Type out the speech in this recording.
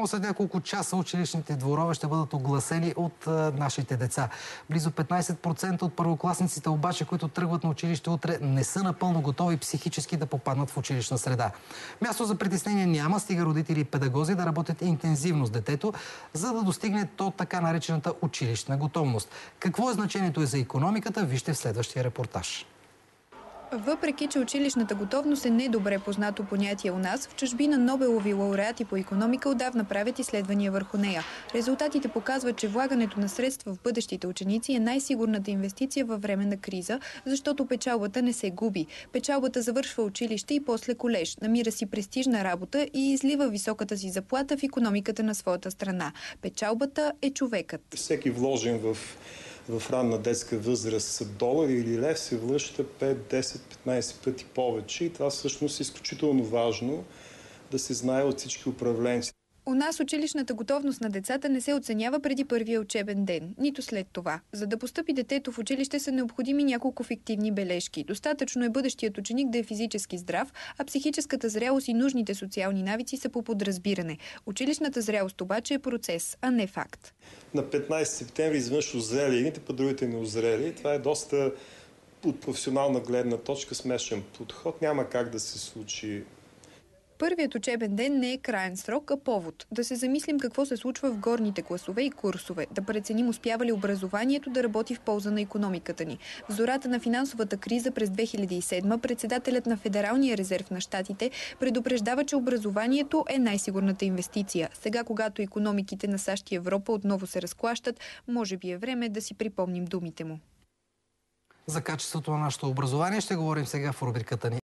След няколко часа училищните дворове ще бъдат огласени от нашите деца. Близо 15% от първокласниците обаче, които тръгват на училище утре, не са напълно готови психически да попаднат в училищна среда. Място за притеснение няма, стига родители и педагози да работят интензивно с детето, за да достигне то така наречената училищна готовност. Какво е значението за икономиката, вижте в следващия репортаж. Въпреки че училищната готовност е недобре познато понятие у нас, в чужбина Нобелови лауреати по икономика отдавна правят изследвания върху нея. Резултатите показват, че влагането на средства в бъдещите ученици е най-сигурната инвестиция във време на криза, защото печалбата не се губи. Печалбата завършва училище и после колеж, намира си престижна работа и излива високата си заплата в икономиката на своята страна. Печалбата е човекът. Всеки вложен в ранна детска възраст долар или лев се връща 5, 10, 15 пъти повече и това всъщност е изключително важно да се знае от всички управленци. У нас училищната готовност на децата не се оценява преди първия учебен ден, нито след това. За да постъпи детето в училище са необходими няколко фиктивни бележки. Достатъчно е бъдещият ученик да е физически здрав, а психическата зрялост и нужните социални навици са по подразбиране. Училищната зрялост обаче е процес, а не факт. На 15 септември изведнъж озрели едните, пък другите не озрели. Това е доста от професионална гледна точка смешен подход. Няма как да се случи. Първият учебен ден не е краен срок, а повод. Да се замислим какво се случва в горните класове и курсове. Да преценим успява ли образованието да работи в полза на икономиката ни. В зората на финансовата криза през 2007 председателят на Федералния резерв на щатите предупреждава, че образованието е най-сигурната инвестиция. Сега, когато икономиките на САЩ и Европа отново се разклащат, може би е време да си припомним думите му. За качеството на нашето образование ще говорим сега в рубриката ни